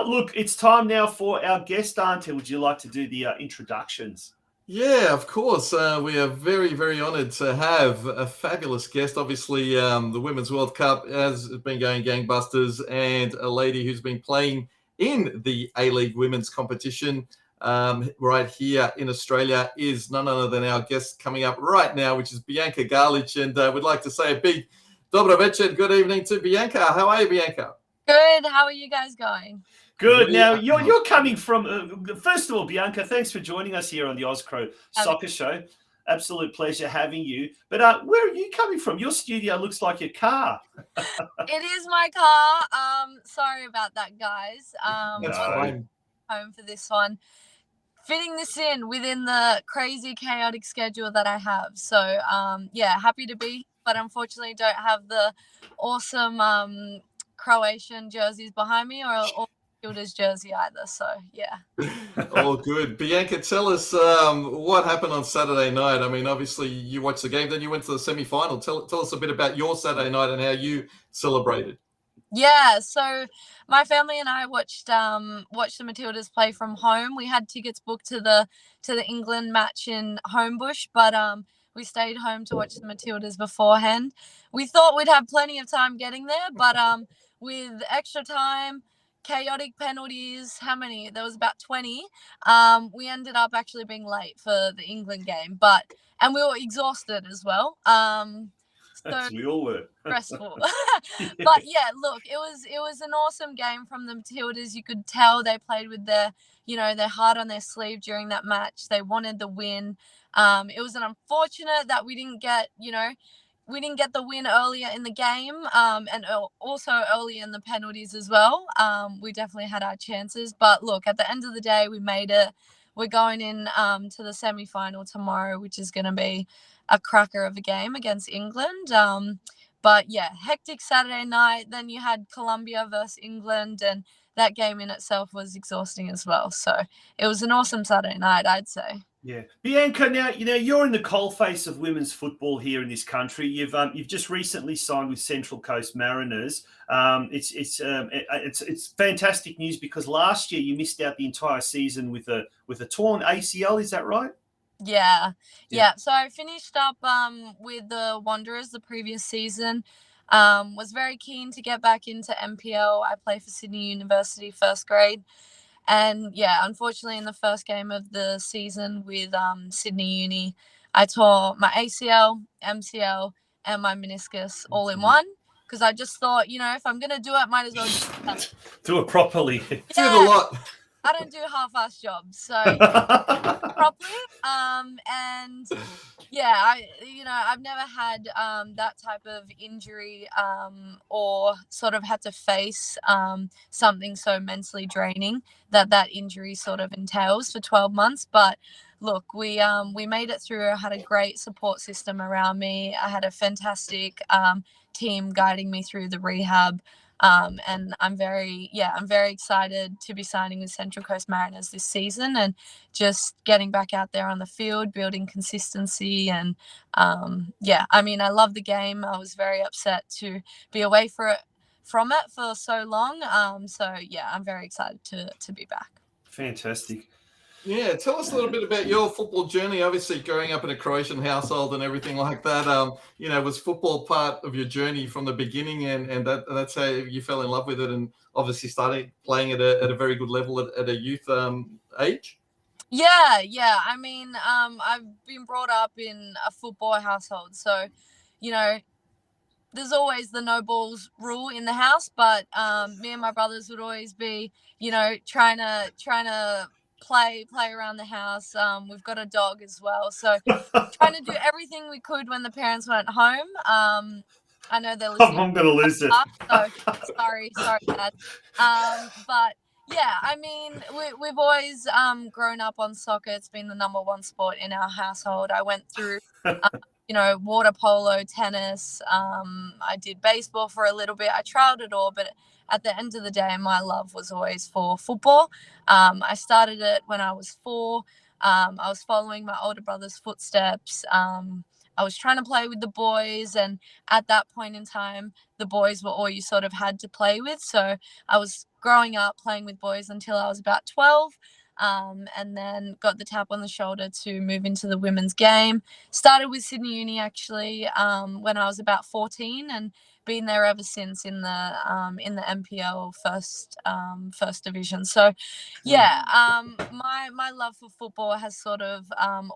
Look, it's time now for our guest, Auntie. Would you like to do the introductions? Yeah, of course. We are very, very honoured to have a fabulous guest. Obviously, the Women's World Cup has been going gangbusters, and a lady who's been playing in the A-League Women's competition right here in Australia is none other than our guest coming up right now, which is Bianca Galic. And we'd like to say a big dobro večer, good evening to Bianca. How are you, Bianca? Good. How are you guys going? Good. Now, you're coming from, first of all, Bianca, thanks for joining us here on the Oz Cro Soccer Show. Absolute pleasure having you. But where are you coming from? Your studio looks like your car. It is my car. Sorry about that, guys. That's fine. Home for this one. Fitting this in within the crazy, chaotic schedule that I have. So, yeah, happy to be, but unfortunately don't have the awesome Croatian jerseys behind me or Gilda's jersey either. So, yeah. All good. Bianca, tell us what happened on Saturday night. I mean, obviously you watched the game, then you went to the semi-final. Tell us a bit about your Saturday night and how you celebrated. Yeah, so my family and I watched the Matildas play from home. We had tickets booked to the England match in Homebush, but we stayed home to watch the Matildas beforehand. We thought we'd have plenty of time getting there, but with extra time, chaotic penalties, how many? There was about 20. We ended up actually being late for the England game, and we were exhausted as well. So we all were. Stressful. But yeah, look, it was an awesome game from the Matildas. You could tell they played with their heart on their sleeve during that match. They wanted the win. It was an unfortunate that we didn't get the win earlier in the game, and also early in the penalties as well. We definitely had our chances, but look, at the end of the day, we made it. We're going in to the semi-final tomorrow, which is going to be a cracker of a game against England. But yeah, hectic Saturday night. Then you had Colombia versus England, and that game in itself was exhausting as well. So it was an awesome Saturday night, I'd say. Yeah, Bianca. Now you're in the coalface of women's football here in this country. You've just recently signed with Central Coast Mariners. It's fantastic news because last year you missed out the entire season with a torn ACL. Is that right? Yeah. So I finished up with the Wanderers the previous season. Was very keen to get back into MPL. I play for Sydney University first grade. And yeah, unfortunately in the first game of the season with Sydney Uni, I tore my ACL, MCL, and my meniscus all in one. Because I just thought, if I'm going to do it, might as well do it properly. Yeah. Do it a lot. I don't do half-ass jobs, so properly. And yeah, I've never had that type of injury or sort of had to face something so mentally draining that injury sort of entails for 12 months. But look, we made it through. I had a great support system around me. I had a fantastic team guiding me through the rehab. And I'm very excited to be signing with Central Coast Mariners this season and just getting back out there on the field, building consistency. And I love the game. I was very upset to be away from it for so long. So yeah, I'm very excited to be back. Fantastic. Yeah, tell us a little bit about your football journey. Obviously, growing up in a Croatian household and everything like that, was football part of your journey from the beginning, and that's how you fell in love with it, and obviously started playing at a very good level at a youth age? Yeah. I mean, I've been brought up in a football household, so, there's always the no balls rule in the house, but me and my brothers would always be, trying to play around the house. We've got a dog as well, so trying to do everything we could when the parents weren't home. I know they're listening. I'm gonna lose it. So sorry, Dad. But yeah, I mean, we've always grown up on soccer. It's been the number one sport in our household. I went through water polo, tennis. I did baseball for a little bit. I tried it all, but at the end of the day, my love was always for football. I started it when I was 4. I was following my older brother's footsteps. I was trying to play with the boys, and at that point in time, the boys were all you sort of had to play with. So I was growing up playing with boys until I was about 12. And then got the tap on the shoulder to move into the women's game. Started with Sydney Uni actually when I was about 14, and been there ever since in the MPL first division. So yeah, my love for football has sort of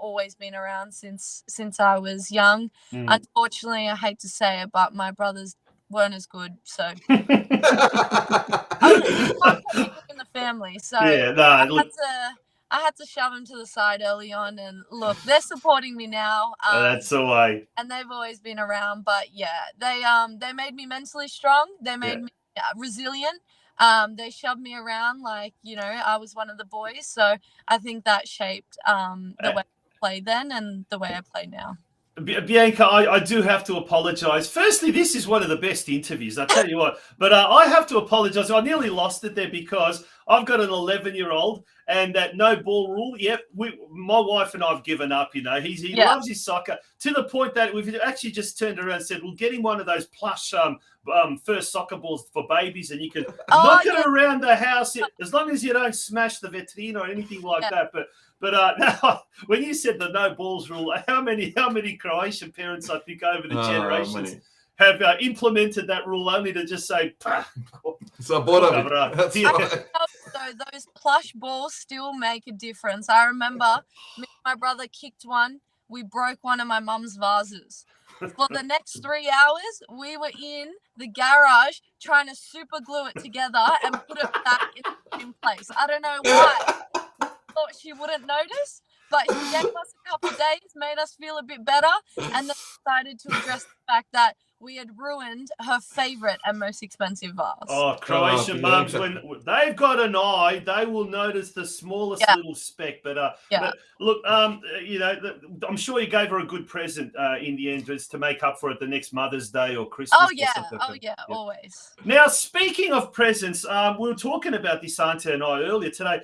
always been around since I was young. Unfortunately, I hate to say it, but my brothers weren't as good, so in the family. So yeah, no, I had to shove them to the side early on, and look, they're supporting me now. that's the way. And they've always been around, but yeah, they made me mentally strong. They made me resilient. They shoved me around like, I was one of the boys. So I think that shaped the way I played then and the way I play now. Bianca, I do have to apologise. Firstly, this is one of the best interviews, I tell you what. But I have to apologise. I nearly lost it there because I've got an 11-year-old, and that no ball rule. Yep, my wife and I have given up. He loves his soccer to the point that we've actually just turned around and said, we'll get him one of those plush first soccer balls for babies, and you can knock it around the house as long as you don't smash the vitrine or anything like that. But now, when you said the no balls rule, how many Croatian parents, I think, over the generations have implemented that rule only to just say, so those plush balls still make a difference. I remember my brother kicked one. We broke one of my mum's vases. For the next 3 hours, we were in the garage trying to super glue it together and put it back in place. I don't know why. Thought she wouldn't notice, but she gave us a couple of days, made us feel a bit better, and then decided to address the fact that we had ruined her favorite and most expensive vase. Oh, Croatian mums, when they've got an eye, they will notice the smallest little speck. But look, I'm sure you gave her a good present in the end, just to make up for it the next Mother's Day or Christmas. Always. Now, speaking of presents, we were talking about this, Auntie and I, earlier today.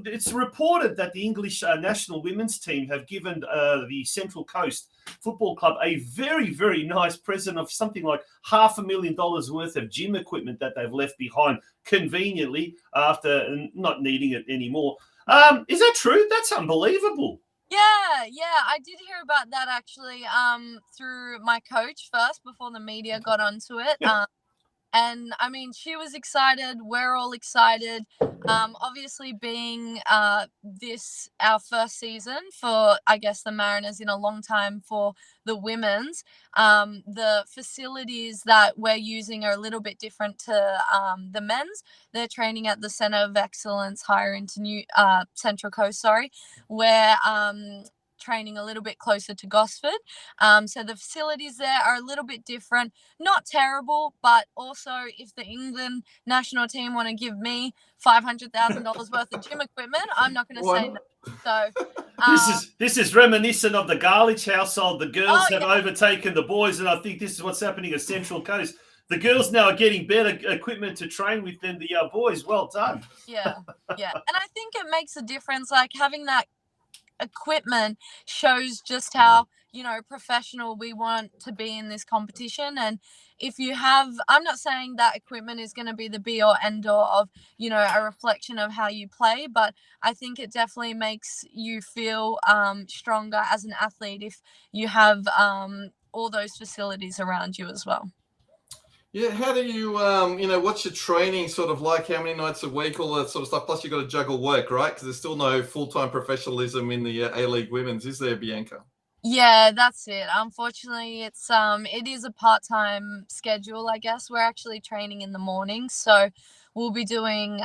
It's reported that the English national women's team have given the Central Coast Football Club a very, very nice present of something like $500,000 worth of gym equipment that they've left behind conveniently after not needing it anymore. Is that true? That's unbelievable. Yeah, I did hear about that actually through my coach first before the media got onto it. And I mean, she was excited. We're all excited. Obviously, being this our first season for, I guess, the Mariners in a long time for the women's, the facilities that we're using are a little bit different to the men's. They're training at the Centre of Excellence higher into Central Coast, where training a little bit closer to Gosford. So the facilities there are a little bit different. Not terrible, but also if the England national team want to give me $500,000 worth of gym equipment, I'm not going to say no. So this is reminiscent of the Garlic household. The girls have overtaken the boys, and I think this is what's happening at Central Coast. The girls now are getting better equipment to train with than the boys. Well done. Yeah. And I think it makes a difference, like having that equipment shows just how professional we want to be in this competition. And if you have, I'm not saying that equipment is going to be the be or end all of a reflection of how you play, but I think it definitely makes you feel stronger as an athlete if you have all those facilities around you as well. Yeah, how do you, what's your training sort of like? How many nights a week, all that sort of stuff? Plus, you've got to juggle work, right? Because there's still no full-time professionalism in the A-League Women's, is there, Bianca? Yeah, that's it. Unfortunately, it is a part-time schedule, I guess. We're actually training in the morning, so we'll be doing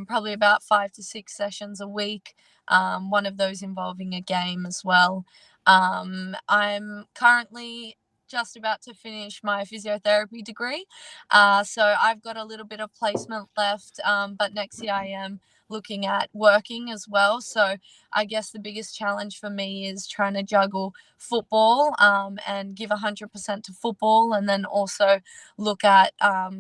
probably about 5 to 6 sessions a week, one of those involving a game as well. I'm currently just about to finish my physiotherapy degree. So I've got a little bit of placement left, but next year I am looking at working as well. So I guess the biggest challenge for me is trying to juggle football and give 100% to football, and then also look at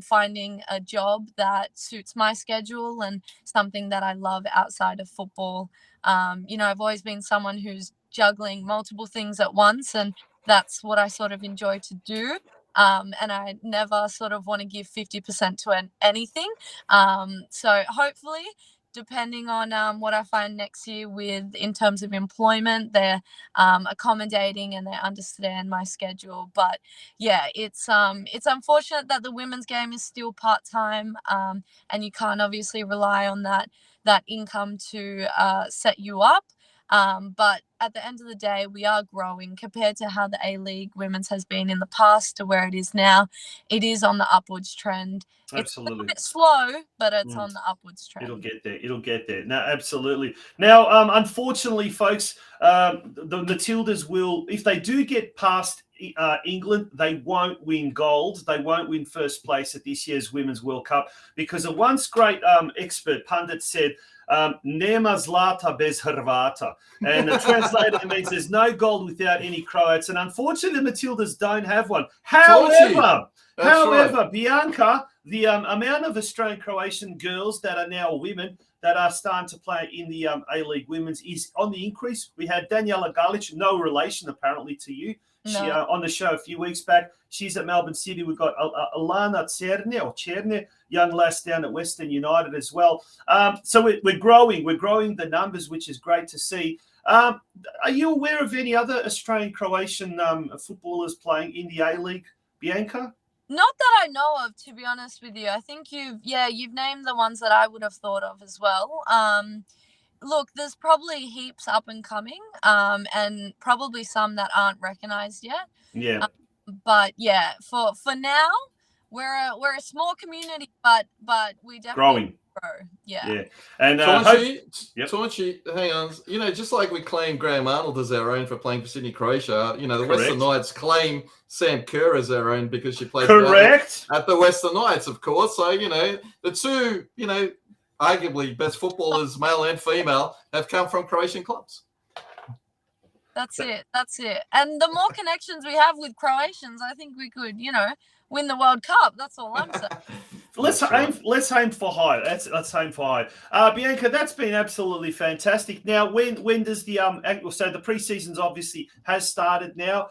finding a job that suits my schedule and something that I love outside of football. I've always been someone who's juggling multiple things at once, and that's what I sort of enjoy to do. And I never sort of want to give 50% to anything. So hopefully, depending on what I find next year in terms of employment, they're accommodating and they understand my schedule. But yeah, it's unfortunate that the women's game is still part-time, and you can't obviously rely on that income to set you up. But at the end of the day, we are growing compared to how the A-League women's has been in the past to where it is now. It is on the upwards trend. It's a little bit slow, but it's on the upwards trend. It'll get there. It'll get there. No, absolutely. Now, unfortunately, folks, the Matildas will, if they do get past England, they won't win gold. They won't win first place at this year's Women's World Cup because a once great expert pundit said, Nema zlata bez Hrvata. And the translator means there's no gold without any Croats. And unfortunately, the Matildas don't have one. However, right. Bianca, the amount of Australian Croatian girls that are now women that are starting to play in the A-League women's is on the increase. We had Daniela Galic, no relation apparently to you. No. She on the show a few weeks back. She's at Melbourne City. We've got Alana Cerne, young lass down at Western United as well. So we're growing. We're growing the numbers, which is great to see. Are you aware of any other Australian Croatian footballers playing in the A-League, Bianca? Not that I know of, to be honest with you. I think you've named the ones that I would have thought of as well. Look, there's probably heaps up and coming, and probably some that aren't recognised yet. Yeah. But yeah, for now, we're a small community, but we definitely growing. Grow. Yeah. Yeah. And Taunchi, hang on. You know, just like we claim Graham Arnold as our own for playing for Sydney Croatia, you know, the Western Knights claim Sam Kerr as our own because she plays at the Western Knights, of course. So, you know, the two, you know, arguably best footballers, male and female, have come from Croatian clubs. That's it. And the more connections we have with Croatians, I think we could, you know, win the World Cup. That's all I'm saying. Let's aim for high. Let's aim for high. Bianca, that's been absolutely fantastic. Now, when does the so the preseason's obviously has started now.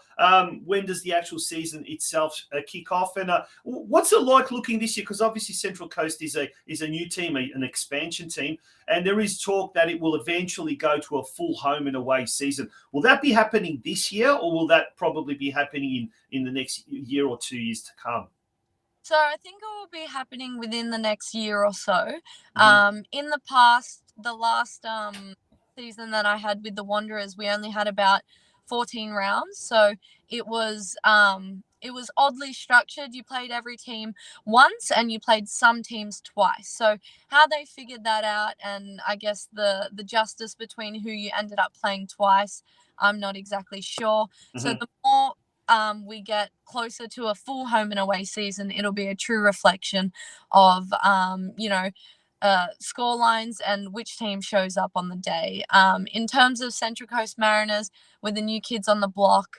When does the actual season itself kick off? And what's it like looking this year? Because obviously Central Coast is a new team, an expansion team, and there is talk that it will eventually go to a full home and away season. Will that be happening this year, or will that probably be happening in the next year or 2 years to come? So I think it will be happening within the next year or so. Mm-hmm. In the past, the last season that I had with the Wanderers, we only had about 14 rounds. So it was oddly structured. You played every team once and you played some teams twice. So how they figured that out, and I guess the justice between who you ended up playing twice, I'm not exactly sure. Mm-hmm. So the more we get closer to a full home and away season, it'll be a true reflection of, score lines and which team shows up on the day. In terms of Central Coast Mariners, with the new kids on the block,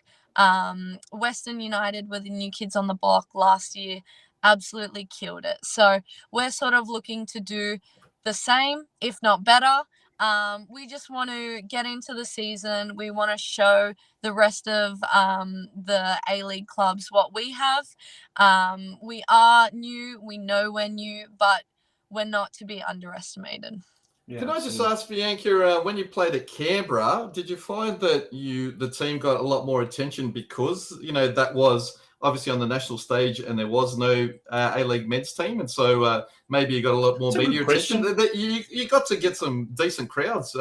Western United with the new kids on the block last year, absolutely killed it. So we're sort of looking to do the same, if not better. We just want to get into the season. We want to show the rest of the A-League clubs what we have. We are new. We know we're new, but we're not to be underestimated. Yeah, can I just ask, Bianca, when you played at Canberra, did you find that the team got a lot more attention because, you know, that was obviously on the national stage and there was no A-League men's team, and so maybe you got a lot more media attention? You got to get some decent crowds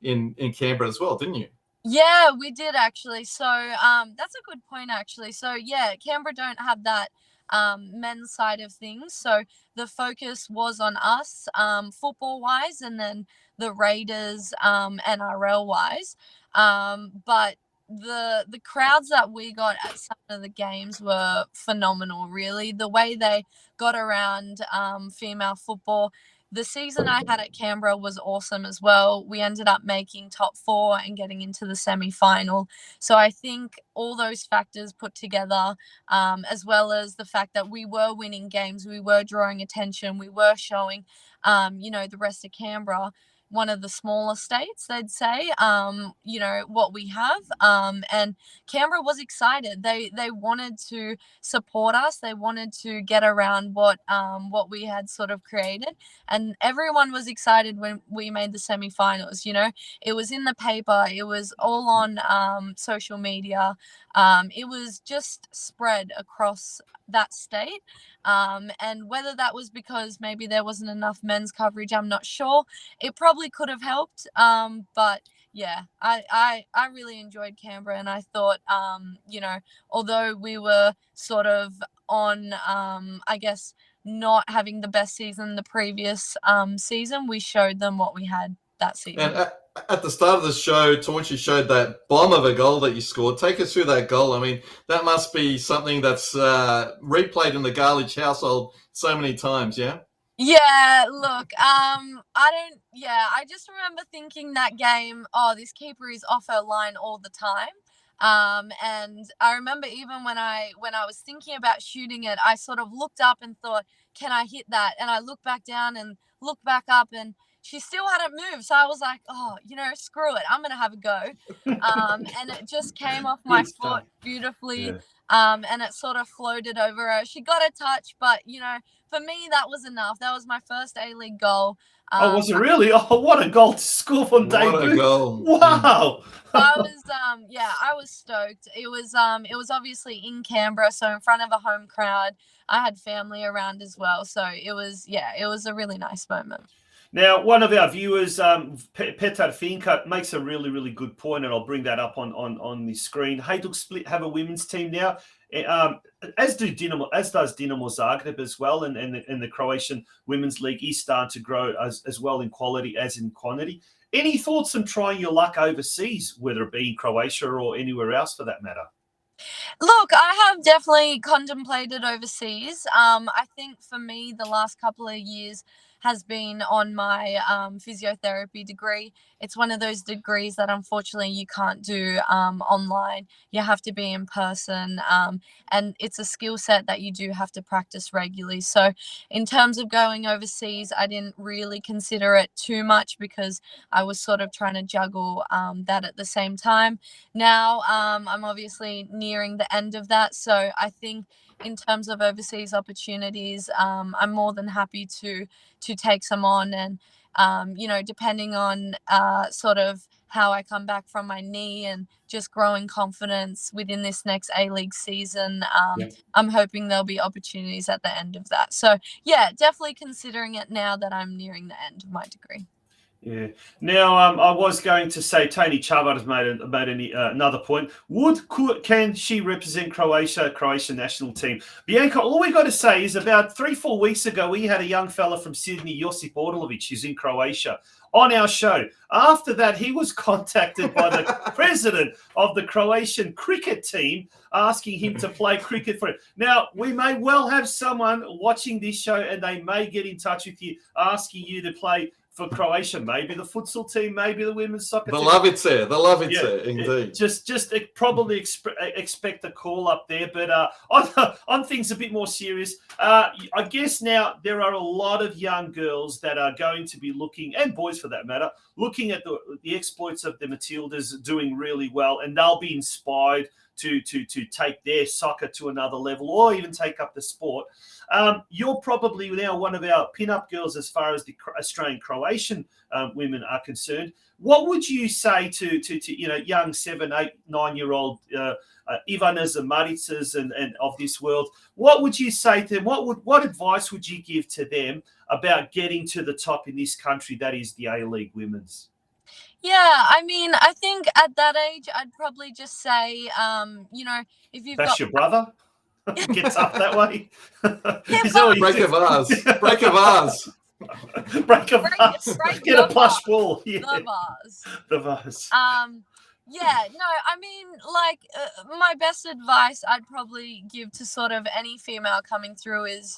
in Canberra as well, didn't you? Yeah, we did actually. So that's a good point actually. So yeah, Canberra don't have that men's side of things. So the focus was on us football wise, and then the Raiders NRL wise. But the crowds that we got at some of the games were phenomenal, really. The way they got around female football. The season I had at Canberra was awesome as well. We ended up making top 4 and getting into the semi-final. So I think all those factors put together, as well as the fact that we were winning games, we were drawing attention, we were showing, the rest of Canberra one of the smaller states, they'd say, you know, what we have. And Canberra was excited. They wanted to support us. They wanted to get around what we had sort of created. And everyone was excited when we made the semi-finals. You know, it was in the paper. It was all on social media. It was just spread across that state. And whether that was because maybe there wasn't enough men's coverage, I'm not sure. It probably could have helped. But yeah, I really enjoyed Canberra, and I thought, you know, although we were sort of on, I guess, not having the best season the previous season, we showed them what we had that season. And at the start of the show, Taunchi showed that bomb of a goal that you scored. Take us through that goal. I mean, that must be something that's replayed in the Garlich household so many times, yeah? Yeah, look, I just remember thinking that game, oh, this keeper is off her line all the time. And I remember even when I was thinking about shooting it, I sort of looked up and thought, can I hit that? And I looked back down and looked back up, and she still hadn't moved. So I was like, oh, you know, screw it. I'm going to have a go. And it just came off my foot beautifully. Yeah. And it sort of floated over her. She got a touch, but, you know, for me, that was enough. That was my first A-League goal. Oh, was it really? Oh, what a goal to score on debut! What a goal! Wow. I was, I was stoked. It was obviously in Canberra, so in front of a home crowd. I had family around as well, so it was a really nice moment. Now, one of our viewers, Petar Finka, makes a really, really good point, and I'll bring that up on the screen. Hajduk Split have a women's team now, as does Dinamo Zagreb as well, and the Croatian Women's League is starting to grow as well in quality as in quantity. Any thoughts on trying your luck overseas, whether it be in Croatia or anywhere else for that matter? Look, I have definitely contemplated overseas. I think for me, the last couple of years has been on my physiotherapy degree. It's one of those degrees that unfortunately you can't do online. You have to be in person, and it's a skill set that you do have to practice regularly. So in terms of going overseas, I didn't really consider it too much because I was sort of trying to juggle that at the same time. Now I'm obviously nearing the end of that, so I think in terms of overseas opportunities, I'm more than happy to take some on, and you know, depending on sort of how I come back from my knee and just growing confidence within this next A-League season, I'm hoping there'll be opportunities at the end of that. So yeah, definitely considering it now that I'm nearing the end of my degree. Yeah. Now, I was going to say Tony Chavar has made another point. Can she represent Croatian national team? Bianca, all we got to say is about 3-4 weeks ago, we had a young fella from Sydney, Josip Orlovic, who's in Croatia, on our show. After that, he was contacted by the president of the Croatian cricket team asking him to play cricket for it. Now, we may well have someone watching this show and they may get in touch with you asking you to play for Croatia, maybe the futsal team, maybe the women's soccer team. The Lavice, indeed. Just probably expect a call up there. But on things a bit more serious, I guess now there are a lot of young girls that are going to be looking, and boys for that matter, looking at the exploits of the Matildas doing really well, and they'll be inspired to take their soccer to another level or even take up the sport. You're probably now one of our pin-up girls as far as the Australian Croatian women are concerned. What would you say to young 7, 8, 9-year-old Ivanas and Maricas and of this world? What would you say to them? What advice would you give to them about getting to the top in this country that is the A-League women's? Yeah, I mean, I think at that age, I'd probably just say, if you've That's your brother? Gets up that way? Break a vase. Break a vase. Break a vase. Get a plush ball. Yeah. The vase. Yeah, no, I mean, my best advice I'd probably give to sort of any female coming through is,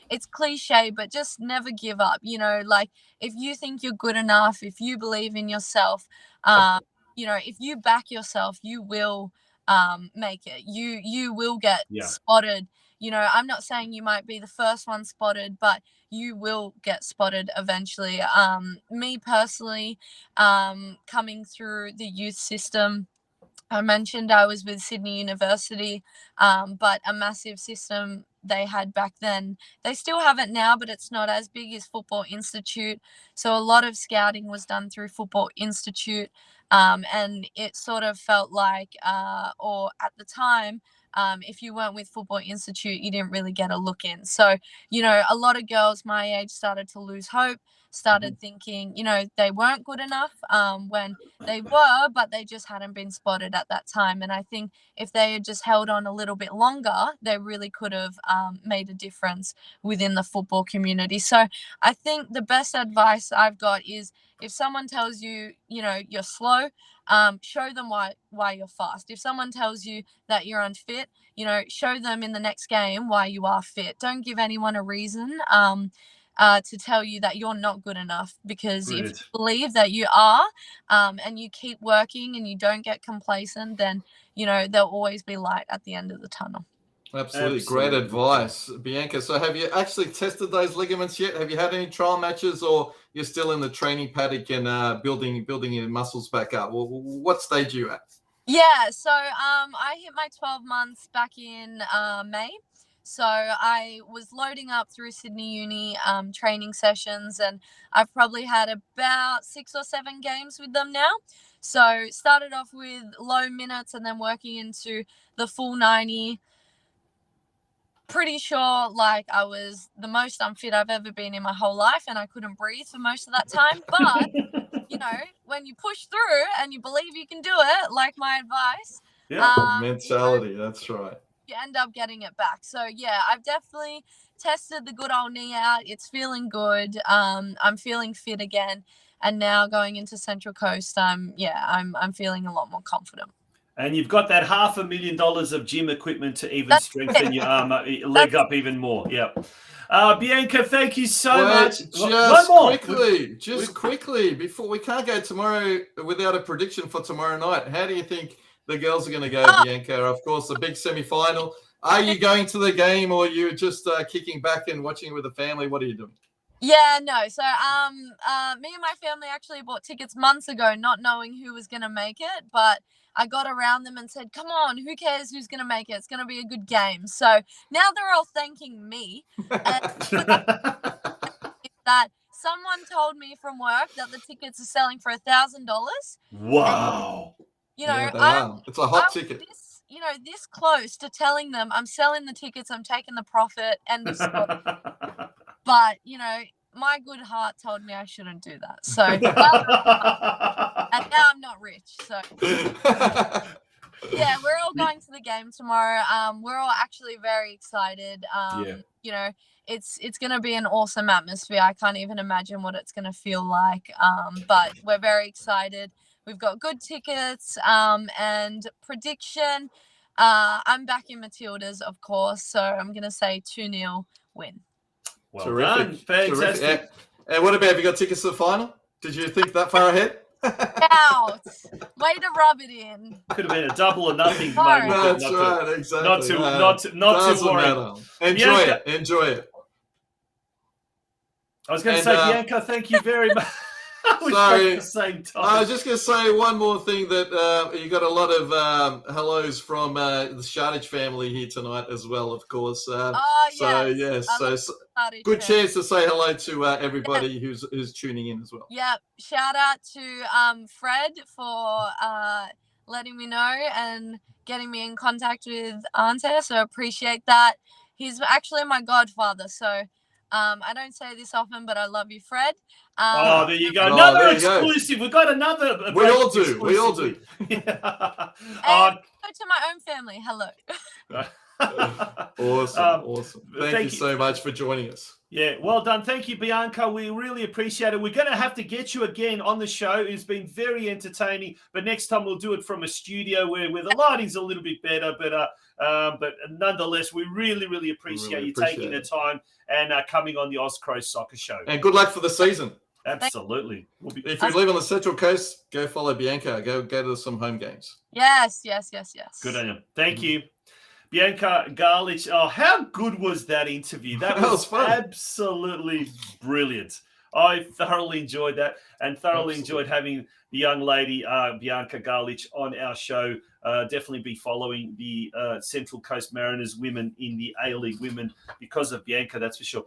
it's cliche, but just never give up. If you think you're good enough, if you believe in yourself, if you back yourself, you will make it. You will get spotted, I'm not saying you might be the first one spotted, but you will get spotted eventually. Me personally, coming through the youth system, I mentioned I was with Sydney University, but a massive system they had back then. They still have it now, but it's not as big as Football Institute. So a lot of scouting was done through Football Institute, and it sort of felt like, or at the time, if you weren't with Football Institute, you didn't really get a look in. So, a lot of girls my age started to lose hope, started thinking, they weren't good enough when they were, but they just hadn't been spotted at that time. And I think if they had just held on a little bit longer, they really could have made a difference within the football community. So I think the best advice I've got is, if someone tells you, you're slow, show them why you're fast. If someone tells you that you're unfit, show them in the next game why you are fit. Don't give anyone a reason to tell you that you're not good enough, because if you believe that you are, and you keep working and you don't get complacent, then there'll always be light at the end of the tunnel. Absolutely. Great advice, Bianca. So have you actually tested those ligaments yet? Have you had any trial matches, or you're still in the training paddock and building your muscles back up? Well, what stage are you at? Yeah, so I hit my 12 months back in May. So I was loading up through Sydney Uni training sessions, and I've probably had about 6 or 7 games with them now. So started off with low minutes and then working into the full 90. Pretty sure I was the most unfit I've ever been in my whole life, and I couldn't breathe for most of that time. But, when you push through and you believe you can do it, like my advice. Yeah, mentality, that's right. You end up getting it back. So, yeah, I've definitely tested the good old knee out. It's feeling good. I'm feeling fit again. And now going into Central Coast, I'm feeling a lot more confident. And you've got that $500,000 of gym equipment to even strengthen your arm, leg up even more. Yep. Bianca, thank you so much. Just quickly, before we can't go tomorrow without a prediction for tomorrow night. How do you think the girls are going to go, Bianca? Of course, the big semi-final. Are you going to the game, or are you just kicking back and watching with the family? What are you doing? Yeah, no. So, me and my family actually bought tickets months ago, not knowing who was going to make it, but I got around them and said, come on, who cares who's going to make it? It's going to be a good game. So now they're all thanking me. That someone told me from work that the tickets are selling for $1,000. Wow. And, it's a hot ticket. This close to telling them I'm selling the tickets, I'm taking the profit, and but my good heart told me I shouldn't do that. So and now I'm not rich. So yeah, we're all going to the game tomorrow. We're all actually very excited. It's going to be an awesome atmosphere. I can't even imagine what it's going to feel like. But we're very excited. We've got good tickets. And prediction, I'm back in Matildas, of course. So I'm going to say 2-0 win. Well done. Fantastic. Terrific. And what about, have you got tickets to the final? Did you think that far ahead? Out. Way to rub it in. Could have been a double or nothing. That's right, exactly. Not too worried. Enjoy it. I was going to say, Bianca, thank you very much. Sorry, at the same time. I was just going to say one more thing, that you got a lot of hellos from the Shardage family here tonight as well, of course. Yes. So good chance to say hello to everybody who's tuning in as well. Yeah, shout out to Fred for letting me know and getting me in contact with Ante, so appreciate that. He's actually my godfather, so I don't say this often, but I love you, Fred. There you go. Another exclusive. We've got another. We all do. Yeah. And to my own family, hello. Awesome. Thank you so much for joining us. Yeah, well done. Thank you, Bianca. We really appreciate it. We're going to have to get you again on the show. It's been very entertaining, but next time we'll do it from a studio where the lighting's a little bit better. But nonetheless, we really, really appreciate you taking the time and coming on the Oz Cro Soccer Show. And good luck for the season. Absolutely. If you live on the Central Coast, go follow Bianca. Go to some home games. Yes. Good on you. Thank you. Bianca Garlich. Oh, how good was that interview? That was fun. Absolutely brilliant. I thoroughly enjoyed that and thoroughly enjoyed having the young lady, Bianca Garlich, on our show. Definitely be following the Central Coast Mariners women in the A-League women because of Bianca, that's for sure.